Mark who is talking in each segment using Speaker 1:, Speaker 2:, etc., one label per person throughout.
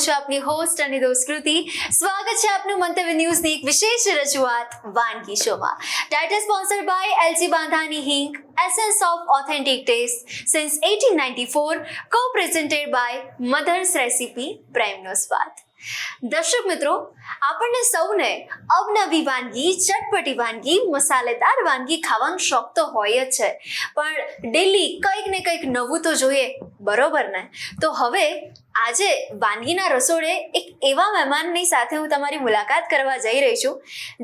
Speaker 1: છું આપની હોસ્ટ અને દોસ્ત કૃતિ. સ્વાગત છે આપનું મંતવ્ય ન્યૂઝની એક વિશેષ રજૂઆત વાનગી શોમાં. ટાઇટલ સ્પોન્સર્ડ બાય એલજી બાંધાની હિંક, essence of authentic taste since 1894, co-presented by Mother's Recipe, પ્રેમનો સ્વાદ. દર્શક મિત્રો, આપણને સૌને અવનવી વાનગી, ચટપટી વાનગી, મસાલેદાર વાનગી ખાવાનો શોખ તો હોય જ છે, પણ ડેલી કંઈક ને કંઈક નવું તો જોઈએ, બરોબર ને? તો હવે આજે વાનગીના રસોડે એક એવા મહેમાનની સાથે હું તમારી મુલાકાત કરવા જઈ રહી છું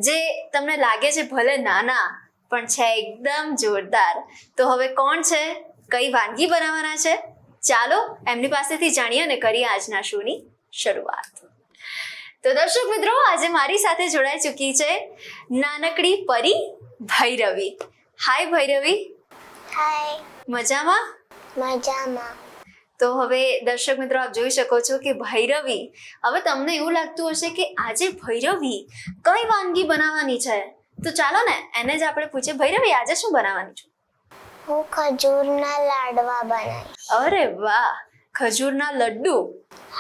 Speaker 1: જે તમને લાગે છે ભલે નાના પણ છે એકદમ જોરદાર. તો હવે કોણ છે, કઈ વાનગી બનાવવાના છે, ચાલો એમની પાસેથી જાણીએ અને કરીએ આજના શોની શરૂઆત. તો દર્શક મિત્રો, આજે મારી સાથે જોડાઈ ચૂકી છે નાનકડી પરી ભૈરવી. હાય ભૈરવી.
Speaker 2: હાય.
Speaker 1: મજામાં?
Speaker 2: મજામાં.
Speaker 1: તો હવે દર્શક મિત્રો, આપ જોઈ શકો છો કે ભૈરવી, હવે તમને એવું લાગતું હશે કે આજે ભૈરવી કઈ વાનગી બનાવવાની છે, તો ચાલો ને એને જ આપણે પૂછીએ. ભૈરવી, આજે શું બનાવવાની છે?
Speaker 2: હું ખજૂરના લાડવા બનાવીશ.
Speaker 1: અરે વાહ, ખજૂરના લડ્ડુ.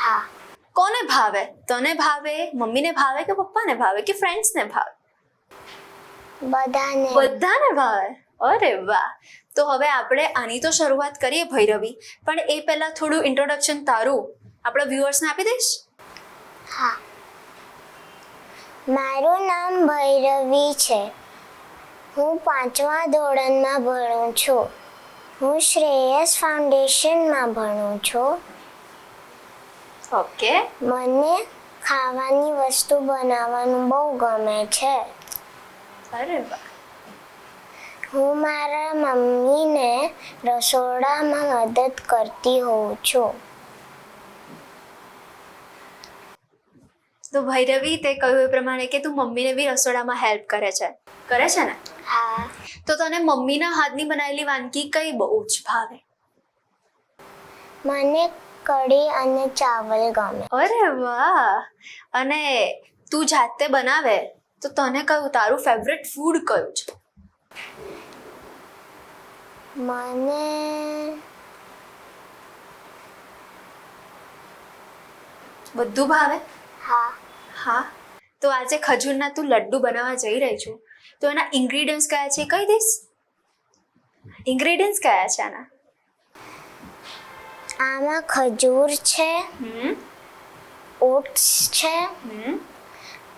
Speaker 2: હા.
Speaker 1: કોને ભાવે? તને ભાવે, મમ્મીને ભાવે કે પપ્પાને ભાવે કે ફ્રેન્ડ્સને ભાવે? બધાને ભાવે. અરે વાહ. તો હવે આપણે આની તો શરૂઆત કરીએ ભૈરવી, પણ એ પહેલા થોડું ઇન્ટ્રોડક્શન તારું આપણા વ્યુઅર્સને આપી દઈશ?
Speaker 2: હા. મારું નામ ભૈરવી છે. હું 5મા ધોરણમાં ભણું છું. હું શ્રેયસ ફાઉન્ડેશનમાં ભણું છું.
Speaker 1: ઓકે.
Speaker 2: મને ખાવાની વસ્તુ બનાવવાનું બહુ ગમે છે.
Speaker 1: અરે વાહ.
Speaker 2: હું મારા મમ્મીને રસોડામાં મદદ કરતી હોઉં છું.
Speaker 1: તો ભૈરવી, તે કહ્યું એ પ્રમાણે કે તું મમ્મીને બી રસોડામાં હેલ્પ કરે છે ને?
Speaker 2: હા.
Speaker 1: તો તને મમ્મીના હાથની બનાવેલી વાનગી કઈ બહુ જ ભાવે?
Speaker 2: મને કઢી અને ચાવલ ગમે.
Speaker 1: અરે વાહ. અને તું જાતે બનાવે તો તને કયું તારું ફેવરેટ ફૂડ કયું છે?
Speaker 2: મને
Speaker 1: બધું ભાવે?
Speaker 2: હા.
Speaker 1: તો આજે ખજૂરના તું લડ્ડુ બનાવવા જઈ રહી છું, તો એના ઇન્ગ્રેડિયન્ટ્સ કયા છે કહી દઈશ? ઇન્ગ્રેડિયન્ટ્સ કયા છે આના?
Speaker 2: આમાં ખજૂર છે, ઓટ્સ છે,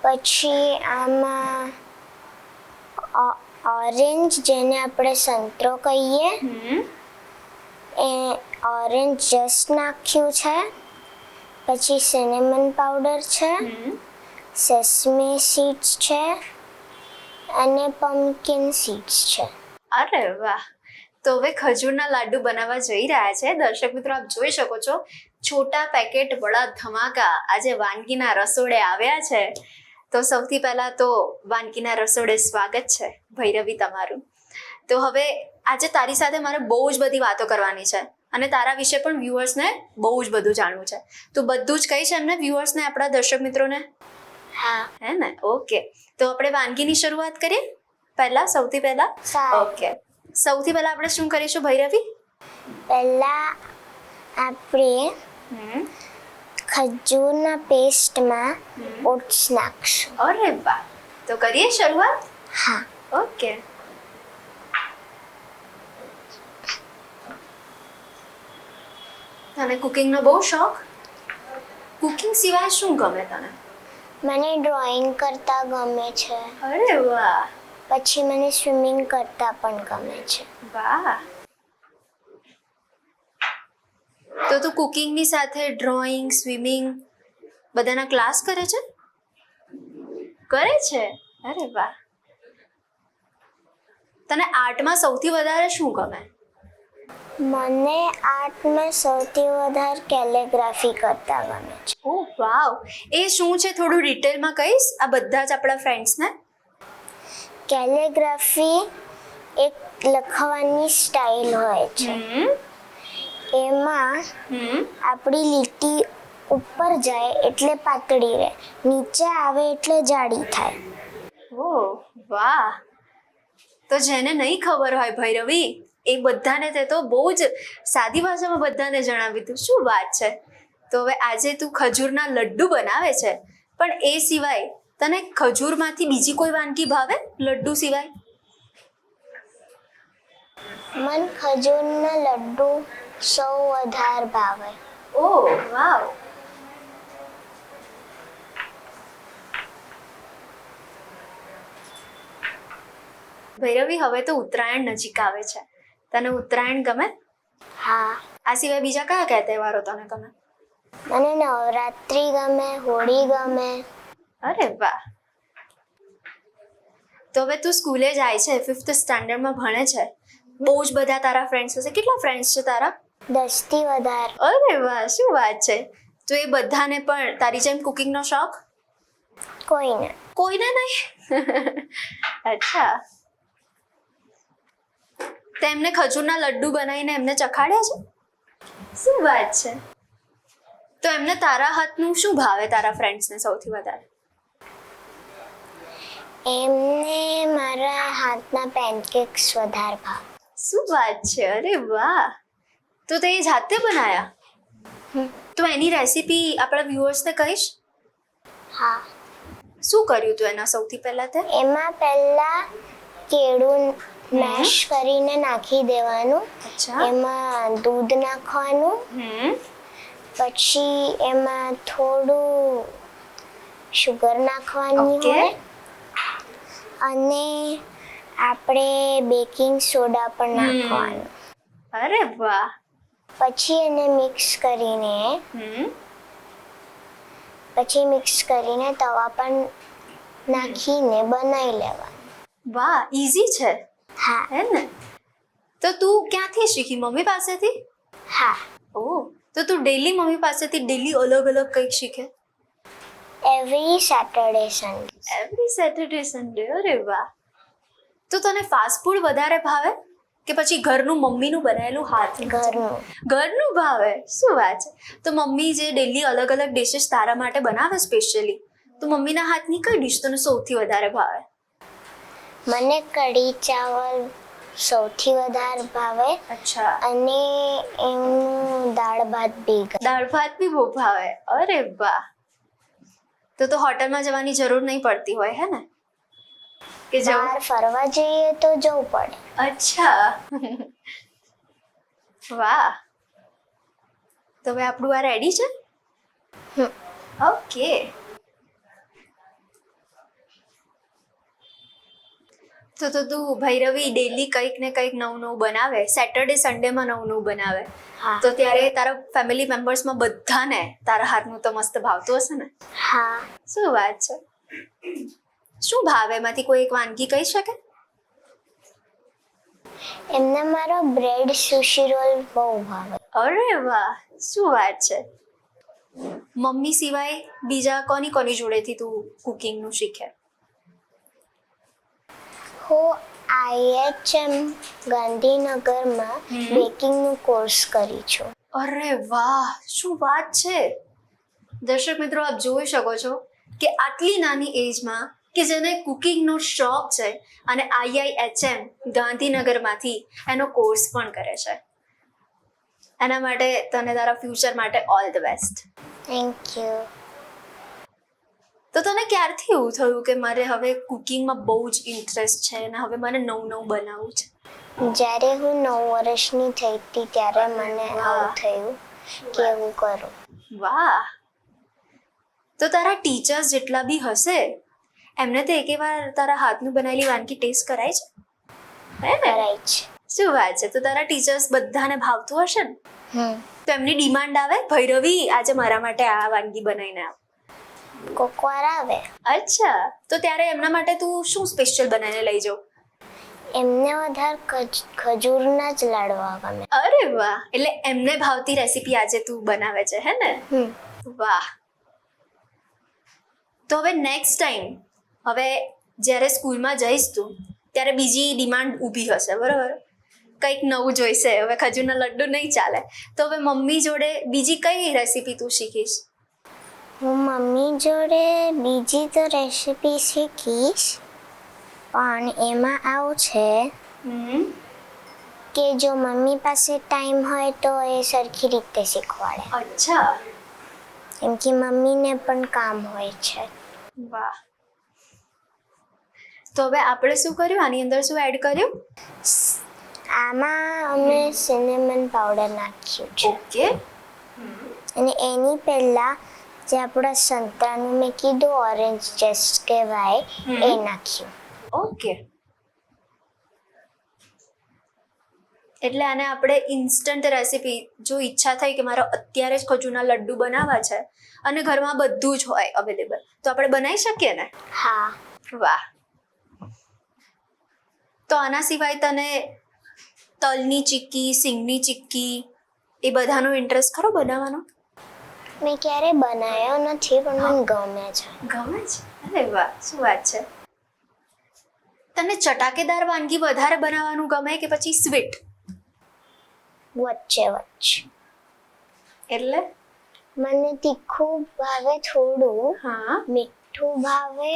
Speaker 2: પછી આમાં ઓરેન્જ, જેને આપણે સંતરો કહીએ, એ ઓરેન્જ જસ્ટ નાખ્યું છે, પછી સિનેમન પાવડર છે, સેસમી સીડ્સ છે અને પમ્પકિન સીડ્સ છે.
Speaker 1: અરે વાહ. તો હવે ખજૂરના લાડ્ડુ બનાવવા જઈ રહ્યા છે. દર્શક મિત્રો, આપ જોઈ શકો છો છોટા પેકેટ બડા ધમાકા આજે વાનગીના રસોડે આવ્યા છે. તો સૌથી પહેલા તો વાનગીના રસોડે સ્વાગત છે ભૈરવી તમારું. તો હવે આજે તારી સાથે મારે બહુ જ બધી વાતો કરવાની છે અને તારા વિશે પણ વ્યુઅર્સને બહુ જ બધું જાણવું છે. તો બધું જ કહીશ એમને, વ્યુઅર્સને, આપણા દર્શક મિત્રોને?
Speaker 2: હા.
Speaker 1: હે ને? ઓકે. તો આપણે વાનગીની શરૂઆત કરીએ સૌથી પહેલા? ઓકે. સૌથી પહેલા આપણે શું કરીશું ભૈરવી?
Speaker 2: પહેલા આપણે ખજૂરના પેસ્ટમાં ઓટ્સ નાખશું.
Speaker 1: અરે વાહ. તો કરીએ શરૂઆત?
Speaker 2: હા.
Speaker 1: ઓકે. તને કુકિંગનો બહુ શોખ? કુકિંગ સિવાય શું ગમે તને?
Speaker 2: મને ડ્રોઈંગ કરતા ગમે છે.
Speaker 1: અરે વાહ.
Speaker 2: પછી મને સ્વિમિંગ કરતા પણ ગમે છે.
Speaker 1: વાહ. તો તું કુકિંગની સાથે ડ્રોઈંગ, સ્વિમિંગ બધાના ક્લાસ કરે છે? અરે વાહ. તને આર્ટમાં સૌથી વધારે શું ગમે?
Speaker 2: મને આર્ટમાં સૌથી વધારે કેલિગ્રાફી કરતા ગમે છે.
Speaker 1: ઓહ વાવ. એ શું છે, થોડું ડિટેલમાં કહીશ આ બધા જ આપણા ફ્રેન્ડ્સને?
Speaker 2: કેલિગ્રાફી એક લખવાની સ્ટાઇલ હોય છે. એમાં આપણી લીટી ઉપર જાય એટલે પાતળી રહે, નીચે આવે એટલે જાડી થાય.
Speaker 1: ઓહ વાહ. તો જેને નહીં ખબર હોય ભૈરવી, એ બધાને તે તો બહુ જ સાદી ભાષામાં બધાને જણાવી દીધું. શું વાત છે. તો હવે આજે તું ખજૂરના લડ્ડુ બનાવે છે, પણ એ સિવાય તને ખજૂરમાંથી બીજી કોઈ વાનગી ભાવે લડ્ડુ સિવાય?
Speaker 2: મન ખજૂરના લડ્ડુ સૌ વધારે ભાવે.
Speaker 1: ઓહ વાવ. ભૈરવી, હવે તો ઉત્તરાયણ નજીક આવે છે. તને ઉત્તરાયણ ગમે?
Speaker 2: હા,
Speaker 1: આ સિવાય બીજા કયા કયા તહેવારો તને ગમે?
Speaker 2: મને નવરાત્રિ ગમે, હોળી ગમે.
Speaker 1: અરે વાહ. તો હવે તું સ્કૂલે જાય છે, 5th સ્ટાન્ડર્ડમાં ભણે છે, બહુ જ બધા તારા ફ્રેન્ડ્સ હશે. કેટલા ફ્રેન્ડ્સ છે તારા?
Speaker 2: 10 થી વધારે.
Speaker 1: અરે વાહ, શું વાત છે. તો એ બધાને પણ તારી જેમ કુકિંગનો શોખ?
Speaker 2: કોઈને.
Speaker 1: કોઈને નહીં? અચ્છા. તે એમને ખજૂરના લડ્ડુ બનાવીને એમને ચખાડ્યા છે? શું વાત છે. તો એમને તારા હાથનું શું ભાવે, તારા ફ્રેન્ડ્સને સૌથી વધારે?
Speaker 2: એમને મારા હાથના પેનકેક્સ વધારે ભાવે.
Speaker 1: શું વાત છે. અરે વાહ. તો તે જાતે બનાયા? તો એની રેસીપી આપણા વ્યુઅર્સને કહીશ?
Speaker 2: હા.
Speaker 1: શું કર્યું તું એના સૌથી પહેલા તે?
Speaker 2: એમાં પહેલા કેળું મેશ કરીને નાખી દેવાનું.
Speaker 1: અચ્છા.
Speaker 2: એમાં દૂધ નાખવાનું. પછી એમાં થોડું શુગર નાખવાની હોય અને આપણે બેકિંગ સોડા પણ નાખવાનું.
Speaker 1: અરે વાહ.
Speaker 2: પછી એને મિક્સ કરીને તવા પર નાખીને બનાવી લેવાનું.
Speaker 1: વાહ, ઈઝી છે.
Speaker 2: હા.
Speaker 1: હે ને? તો તું ક્યાંથી શીખી? મમ્મી પાસેથી?
Speaker 2: હા.
Speaker 1: ઓહ, તો તું ડેલી મમ્મી પાસેથી ડેલી અલગ અલગ કંઈક શીખે?
Speaker 2: Every Saturday Sunday.
Speaker 1: Every Saturday Sunday. અરે વાહ. તો તને ફાસ્ટ ફૂડ વધારે ભાવે કે પછી ઘરનું મમ્મીનું બનાવેલું હાથ? ઘરનું ભાવે. શું વાત છે. તો મમ્મી જે ડેલી અલગ અલગ ડિશિસ તારા માટે બનાવે સ્પેશિયલી, તો મમ્મીના હાથની કઈ ડિશ તને સૌથી વધારે ભાવે?
Speaker 2: મને કઢી ચાવલ સૌથી વધારે ભાવે.
Speaker 1: અચ્છા.
Speaker 2: અને એનું દાળ ભાત બી
Speaker 1: બહુ ભાવે. અરે વાહ. તો હોટલમાં જવાની જરૂર નહીં પડતી હોય, હે ને? કે
Speaker 2: બહાર ફરવા જઈએ તો જવું પડે.
Speaker 1: અચ્છા. વાહ. તો હવે આપણું આ રેડી છે? ઓકે. તો તું ભૈરવી ડેલી કંઈક ને કંઈક નવું નવું બનાવે, સેટરડે સન્ડેમાં નવું નવું બનાવે, તો ત્યારે તારા ફેમિલી મેમ્બર્સમાં બધાને તારા હાથનું તો મસ્ત ભાવતું હશે ને?
Speaker 2: હા.
Speaker 1: શું વાત છે. શું ભાવે? એમાંથી કોઈ એક વાનગી કહી શકે?
Speaker 2: એમને મારો બ્રેડ સુશી રોલ બહુ ભાવે.
Speaker 1: અરે વાહ, શું વાત છે. મમ્મી સિવાય બીજા કોની કોની જોડેથી તું કુકિંગનું શીખે?
Speaker 2: હું IHM ગાંધીનગરમાં બેકિંગનું કોર્સ કરી છું.
Speaker 1: અરે વાહ, શું વાત છે. દર્શક મિત્રો, આપ જોઈ શકો છો કે આટલી નાની એજમાં કે જેને કુકિંગનો શોખ છે અને IIHM ગાંધીનગરમાંથી એનો કોર્સ પણ કરે છે. એના માટે તને તારા ફ્યુચર માટે all the best.
Speaker 2: Thank you.
Speaker 1: તો તને ક્યારથી એવું થયું કે મારે હવે કુકિંગમાં બહુ જ ઇન્ટરેસ્ટ છે અને હવે મને નવું નવું બનાવવું છે?
Speaker 2: જ્યારે હું 9 વર્ષની થઈ હતી ત્યારે મને આવું થયું કે હું કરું.
Speaker 1: વાહ. તો તારા ટીચર્સ જેટલા બી હશે એમને તો એકેવાર તારા હાથનું બનાવેલી વાનગી ટેસ્ટ કરાય છે?
Speaker 2: કરાય છે.
Speaker 1: શું વાત છે. તો તારા ટીચર્સ બધાને ભાવતું હશે ને? તો એમની ડિમાન્ડ આવે, ભૈરવી આજે મારા માટે આ વાનગી બનાવીને આવ?
Speaker 2: કોકવાર આવે.
Speaker 1: અચ્છા. તો ત્યારે એમના માટે તું શું સ્પેશિયલ બનાવીને લઈ જાવ?
Speaker 2: એમને વધારે ખજૂરના જ લાડવા ગમે.
Speaker 1: અરે વાહ. એટલે એમને ભાવતી રેસીપી આજે તું બનાવે છે, હે ને? વાહ. તો હવે નેક્સ્ટ ટાઈમ હવે જ્યારે સ્કૂલમાં જઈશ તું ત્યારે બીજી ડિમાન્ડ ઊભી હશે, બરાબર? કંઈક નવું જોઈશે. હવે ખજૂરના લડ્ડુ નહીં ચાલે, તો હવે મમ્મી જોડે બીજી કઈ રેસીપી તું શીખીશ?
Speaker 2: હું મમ્મી જોડે બીજી તો રેસીપી શીખીશ, પણ એમાં આવું છે કે જો મમ્મી પાસે ટાઈમ હોય તો એ સરખી રીતે શીખવાડે.
Speaker 1: અચ્છા.
Speaker 2: કેમ કે મમ્મીને પણ કામ હોય છે.
Speaker 1: વાહ. તો હવે આપણે શું કર્યું, આની અંદર શું એડ કર્યું?
Speaker 2: આમાં અમે સિનેમન પાવડર નાખ્યું છે.
Speaker 1: ઓકે.
Speaker 2: અને એની પહેલાં જે આપણા સંતરાનું મેં કીધું ઓરેન્જ જેસ્ટ કહેવાય એ નાખ્યું.
Speaker 1: ઓકે. એટલે આને આપણે ઇન્સ્ટન્ટ રેસીપી, જો ઈચ્છા થઈ કે મારે અત્યારે જ ખજૂરના લડ્ડુ બનાવવા છે અને ઘરમાં બધું જ હોય અવેલેબલ, તો આપણે બનાવી શકીએ ને?
Speaker 2: હા.
Speaker 1: વાહ. તો આના સિવાય તને તલની ચીક્કી, સિંગની ચીક્કી એ બધાનો ઇન્ટરેસ્ટ ખરો બનાવવાનો?
Speaker 2: મેં ક્યારેય બનાવ્યો નથી પણ મને ગમે છે.
Speaker 1: ગમે છે? અરે વાહ, શું વાત છે. તને ચટાકેદાર વાનગી વધારે બનાવવાનું ગમે કે પછી સ્વીટ?
Speaker 2: વચ્ચે વચ્ચે.
Speaker 1: એટલે
Speaker 2: મને તીખું ભાવે થોડું,
Speaker 1: હા,
Speaker 2: મીઠું ભાવે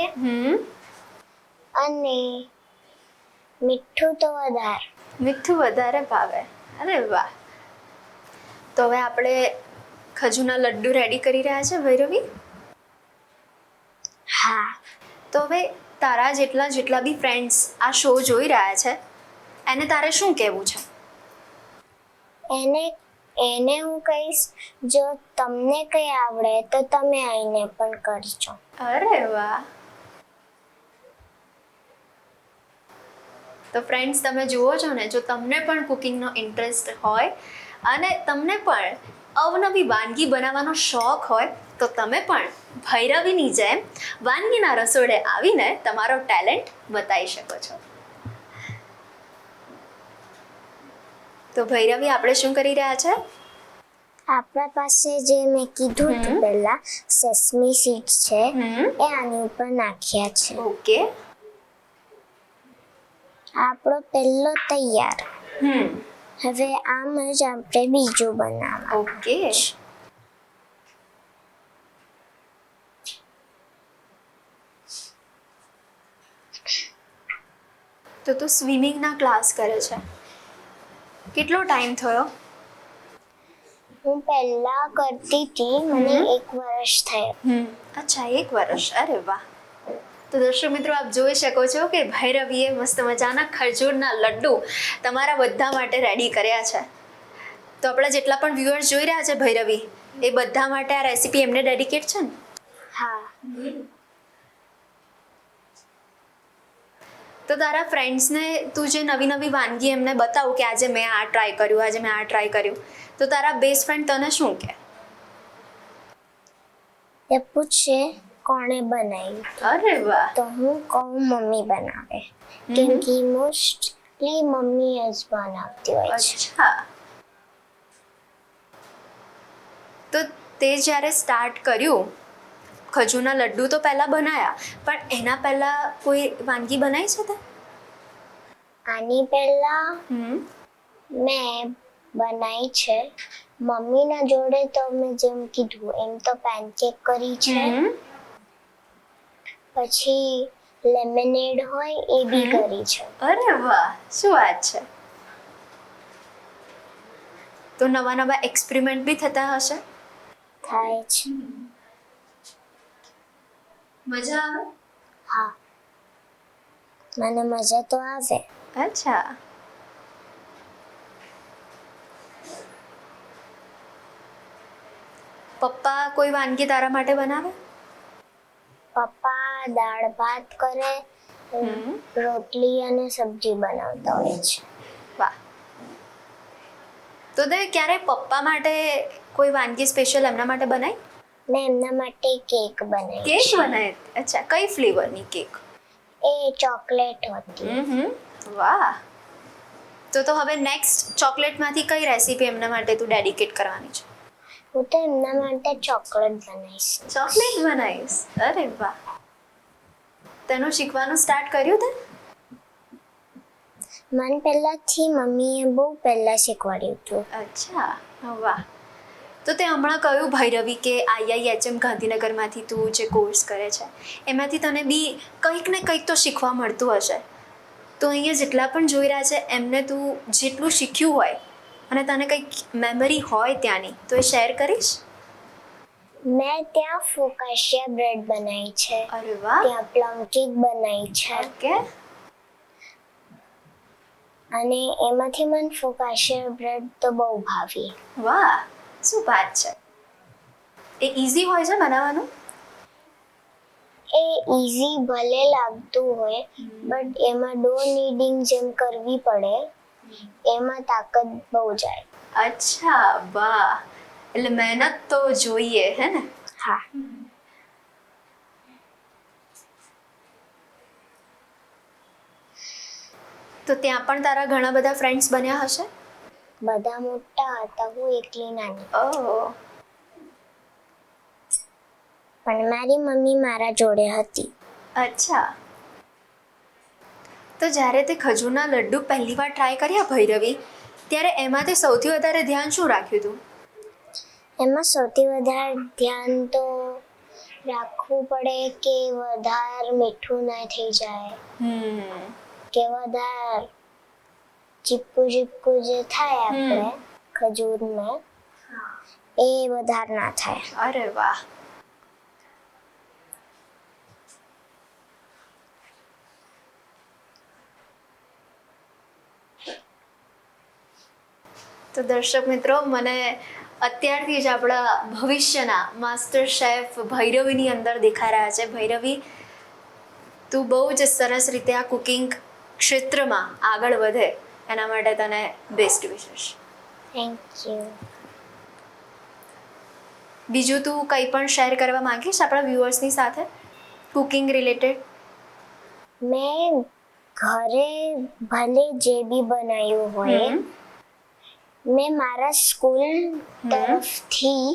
Speaker 2: અને મીઠું તો વધારે.
Speaker 1: મીઠું વધારે ભાવે. અરે વાહ. તો હવે આપણે ખજૂરના લડ્ડુ રેડી કરી રહ્યા છે ભૈરવી.
Speaker 2: હા.
Speaker 1: તો હવે તારા જેટલા બી ફ્રેન્ડ્સ આ શો જોઈ રહ્યા છે એને તારે શું કહેવું છે?
Speaker 2: એને હું કહીશ, જો તમને કંઈ આવડે તો તમે આવીને પણ કરજો.
Speaker 1: અરે વાહ. તો ફ્રેન્ડ્સ, તમે જુઓ છો ને, જો તમને પણ કુકિંગનો ઇન્ટરેસ્ટ હોય અને તમને પણ અવનવી વાનગી બનાવવાનો શોખ હોય તો તમે પણ ભૈરવીની જેમ વાનગીના રસોડે આવીને તમારો ટેલેન્ટ બતાવી શકો છો. તો ભૈરવી, આપણે શું કરી રહ્યા છે?
Speaker 2: આપણા પાસે જે મેં કીધું હતું પહેલા સેસમી સીડ્સ છે એ આની ઉપર નાખ્યા છે.
Speaker 1: ઓકે.
Speaker 2: આપણો પહેલો તૈયાર. હવે આમ જ આપણે બીજું બનાવવાનું.
Speaker 1: ઓકે. તો તું સ્વિમિંગના ક્લાસ કરે છે, કેટલો ટાઈમ થયો?
Speaker 2: હું પહેલા કરતી હતી, મને 1 વર્ષ થયો.
Speaker 1: અચ્છા, 1 વર્ષ. અરે વાહ. તો દર્શક મિત્રો, આપ જોઈ શકો છો કે ભૈરવીએ મસ્ત મજાના ખજૂરના લડ્ડુ તમારા બધા માટે રેડી કર્યા છે. તો આપણા જેટલા પણ વ્યુઅર્સ જોઈ રહ્યા છે ભૈરવી, એ બધા માટે આ રેસીપી એમને ડેડિકેટ છે ને?
Speaker 2: હા.
Speaker 1: તો તારા ફ્રેન્ડ્સને તું જે નવી નવી વાનગી એમને બતાવું કે આજે મેં આ ટ્રાય કર્યું, આજે મેં આ ટ્રાય કર્યું, તો તારા બેસ્ટ ફ્રેન્ડ તને શું કહે?
Speaker 2: એ પૂછે કોણે બનાવ્યું.
Speaker 1: અરે વાહ.
Speaker 2: તો હું કહું મમ્મી બનાવે, કેમ કે મોસ્ટલી મમ્મી જ બનાવતી હોય છે.
Speaker 1: અચ્છા. તો તે જ્યારે સ્ટાર્ટ કર્યું, ખજૂરના લડ્ડુ તો પહેલાં બનાવ્યા, પણ એના પહેલાં કોઈ વાનગી બનાવી છે તે?
Speaker 2: આની પહેલા મેં બનાવી છે મમ્મીના જોડે. તો મેં જેમ કીધું એમ તો પેનકેક કરી છે, પછી લેમનેડ હોય એ બી કરી છે.
Speaker 1: અરે વાહ, શું વાત છે. તો નવા નવા એક્સપેરિમેન્ટ બી થતા હશે?
Speaker 2: થાય છે.
Speaker 1: મજા આવે?
Speaker 2: હા, મને મજા તો આવે.
Speaker 1: અચ્છા. પપ્પા કોઈ વાનગી તારા માટે બનાવે?
Speaker 2: પપ્પા દાળ ભાત કરે, રોટલી અને સબ્જી બનાવતા હોય છે.
Speaker 1: વાહ. તો તે ક્યારે પપ્પા માટે કોઈ વાનગી સ્પેશિયલ એમના માટે બનાવી?
Speaker 2: મેં એમના માટે કેક બનાવી.
Speaker 1: કેક બનાવી? અચ્છા, કઈ ફ્લેવરની કેક?
Speaker 2: એ ચોકલેટ હતી.
Speaker 1: વાહ. તો હવે નેક્સ્ટ ચોકલેટમાંથી કઈ રેસીપી એમના માટે તું ડેડિકેટ કરવાની છે?
Speaker 2: હું તો એમના માટે ચોકલેટ બનાવીશ.
Speaker 1: ચોકલેટ બનાવીશ? અરે વાહ. તેનું શીખવાનું સ્ટાર્ટ કર્યું તે?
Speaker 2: મને પહેલાંથી મમ્મીએ બહુ પહેલાં શીખવાડ્યું હતું.
Speaker 1: અચ્છા, વાહ. તો તે હમણાં કહ્યું ભૈરવી કે IIHM ગાંધીનગરમાંથી તું જે કોર્સ કરે છે એમાંથી તને બી કંઈક ને કંઈક તો શીખવા મળતું હશે. તો અહીંયા જેટલા પણ જોઈ રહ્યા છે એમને તું જેટલું શીખ્યું હોય અને તને કંઈક મેમરી હોય ત્યાંની, તો એ શેર કરીશ?
Speaker 2: મેં ત્યાં ફોકાશિયા બ્રેડ બનાવી છે,
Speaker 1: અરે વાહ,
Speaker 2: ત્યાં પ્લમ કેક બનાવી છે,
Speaker 1: ઓકે,
Speaker 2: અને એમાંથી મને ફોકાશિયા બ્રેડ તો બહુ ભાવી.
Speaker 1: વાહ, શું વાત છે. એ ઈઝી હોય છે બનાવવાનું?
Speaker 2: એ ઈઝી ભલે લાગતું હોય, બટ એમાં ડો નીડિંગ જેમ કરવી પડે એમાં તાકાત બહુ જાય.
Speaker 1: અચ્છા, વાહ, એટલે મહેનત તો જોઈએ હે ને.
Speaker 2: હા.
Speaker 1: તો ત્યાં પણ તારા ઘણા બધા ફ્રેન્ડ્સ બન્યા હશે?
Speaker 2: બધા મોટા હતા, હું એકલી નાની.
Speaker 1: ઓહ,
Speaker 2: પણ મારી મમ્મી મારા જોડે હતી.
Speaker 1: અચ્છા. તો જ્યારે તે ખજૂરના લડ્ડુ પહેલી વાર ટ્રાય કર્યા ભૈરવી, ત્યારે એમાં તે સૌથી વધારે ધ્યાન શું રાખ્યું હતું?
Speaker 2: એમાં સૌથી વધારે ધ્યાન તો રાખવું પડે કે વધારે મીઠું ના થઈ જાય, કે વધારે ચીપકું જે થાય આપણે ખજૂરમાં એ વધારે ના થાય.
Speaker 1: અરે વાહ. તો દર્શક મિત્રો, મને અત્યારથી જ આપણા ભવિષ્યના માસ્ટર શેફ ભૈરવીની અંદર દેખાઈ રહ્યા છે. ભૈરવી, તું બહુ જ સરસ રીતે આ કુકિંગ ક્ષેત્રમાં આગળ વધે એના માટે તને બેસ્ટ વિશેસ.
Speaker 2: Thank you.
Speaker 1: બીજું તું કંઈ પણ શેર કરવા માંગીશ આપણા વ્યુઅર્સની સાથે કુકિંગ રિલેટેડ?
Speaker 2: મેં ઘરે ભલે જે બી બનાવ્યું હોય, મેં મારા સ્કૂલ તરફથી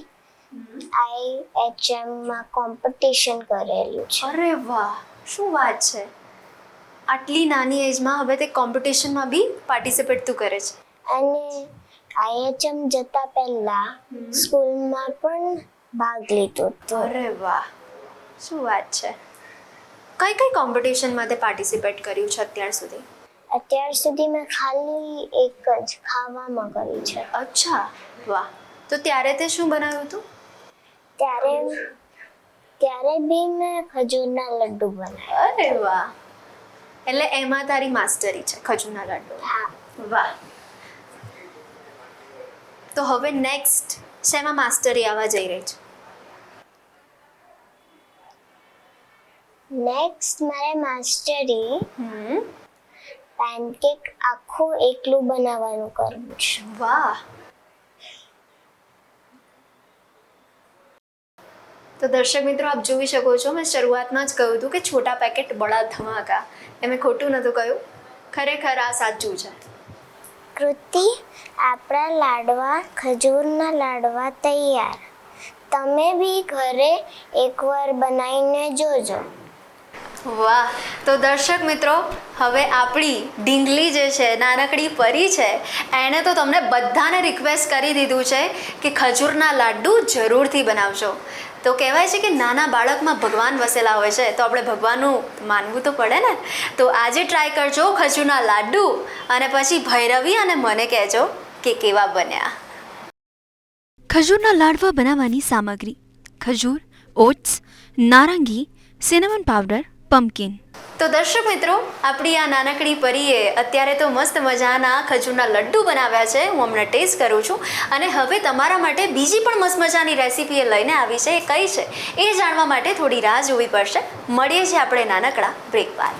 Speaker 2: IHMમાં કોમ્પિટિશન કરેલું છે.
Speaker 1: અરે વાહ, શું વાત છે. આટલી નાની એજમાં હવે તે કોમ્પિટિશનમાં બી પાર્ટિસિપેટ તું કરે છે?
Speaker 2: અને IHM જતા પહેલા સ્કૂલમાં પણ ભાગ લીધો હતો.
Speaker 1: અરે વાહ, શું વાત છે. કઈ કઈ કોમ્પિટિશનમાં તે પાર્ટિસિપેટ કર્યું છે અત્યાર સુધી?
Speaker 2: અત્યાર સુધી મેં ખાલી એક જ ખાવામાં કરી છે.
Speaker 1: અચ્છા, વાહ. તો ત્યારે તે શું બનાવ્યું હતું?
Speaker 2: ત્યારે બી મેં ખજૂરના લડ્ડુ બનાવ્યા.
Speaker 1: અરે વાહ, એટલે એમાં તારી માસ્ટરી છે ખજૂરના લડ્ડુ.
Speaker 2: હા.
Speaker 1: વાહ. તો હવે નેક્સ્ટ શેમાં માસ્ટરી આવવા જઈ રહી છે?
Speaker 2: નેક્સ્ટ મારે માસ્ટરી પેનકેક આખું એકલું બનાવવાનું કરવું છે.
Speaker 1: વાહ. તો દર્શક મિત્રો, આપ જોઈ શકો છો, મેં શરૂઆતમાં જ કહ્યું હતું કે છોટા પેકેટ બડા ધમાકા. એ મેં ખોટું નહોતું કહ્યું, ખરેખર આ સાચું છે.
Speaker 2: કૃતિ, આપણા લાડવા, ખજૂરના લાડવા તૈયાર. તમે બી ઘરે એકવાર બનાવીને જોજો.
Speaker 1: વાહ. તો દર્શક મિત્રો, હવે આપણી ઢીંગલી જે છે, નાનકડી પરી છે, એણે તો તમને બધાને રિક્વેસ્ટ કરી દીધું છે કે ખજૂરના લાડ્ડુ જરૂરથી બનાવજો. તો કહેવાય છે કે નાના બાળકમાં ભગવાન વસેલા હોય છે, તો આપણે ભગવાનનું માનવું તો પડે ને. તો આજે ટ્રાય કરજો ખજૂરના લાડ્ડુ, અને પછી ભૈરવી અને મને કહેજો કે કેવા બન્યા. ખજૂરના લાડવા બનાવવાની સામગ્રી: ખજૂર, ઓટ્સ, નારંગી, સિનેમન પાવડર, પમ્પકિન. તો દર્શક મિત્રો, આપણી આ નાનકડી પરીએ અત્યારે તો મસ્ત મજાના ખજૂરના લડ્ડુ બનાવ્યા છે. હું હમણાં ટેસ્ટ કરું છું, અને હવે તમારા માટે બીજી પણ મસ્ત મજાની રેસીપી એ લઈને આવી છે. એ કઈ છે એ જાણવા માટે થોડી રાહ જોવી પડશે. મળીએ છીએ આપણે નાનકડા બ્રેક બાદ.